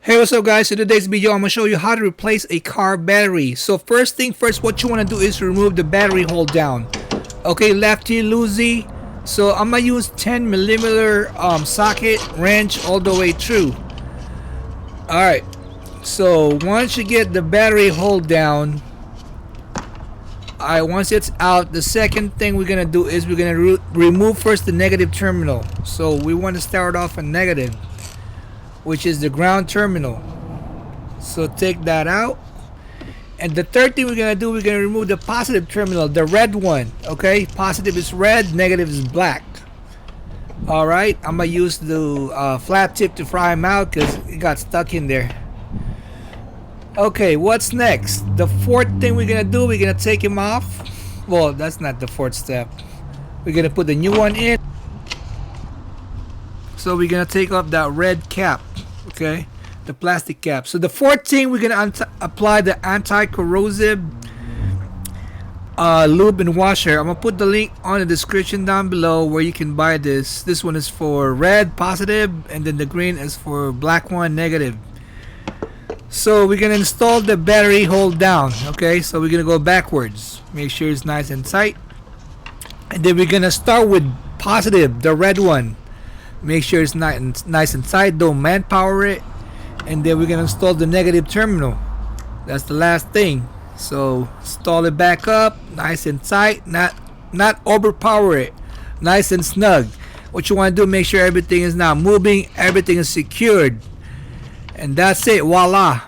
Hey, what's up guys? In today's video I'm going to show you how to replace a car battery. So first thing first, what you want to do is remove the battery hold down. Okay, lefty loosey. So I'm going to use 10 millimeter socket wrench all the way through. Alright, so once you get the battery hold down, once it's out, the second thing we're going to do is we're going to remove first the negative terminal. So we want to start off a negative, which is the ground terminal. So take that out. And the third thing we're gonna do, we're gonna remove the positive terminal, the red one. Okay, positive is red, negative is black. All right, I'm gonna use the flat tip to fry them out because it got stuck in there. Okay, what's next? The fourth thing we're gonna do, we're gonna take him off. Well, that's not the fourth step. We're gonna put the new one in. So we're gonna take off that red cap, okay, the plastic cap. So the fourth thing, we're gonna apply the anti-corrosive lube and washer. I'm gonna put the link on the description down below where you can buy this. This one is for red positive, and then the green is for black one negative. So we're gonna install the battery hold down. Okay, so we're gonna go backwards. Make sure it's nice and tight, and then we're gonna start with positive, the red one. Make sure it's nice and tight, don't manpower it. And then we're gonna install the negative terminal. That's the last thing. So install it back up, nice and tight, not overpower it, nice and snug. What you want to do, make sure everything is not moving, everything is secured, and that's it. Voila.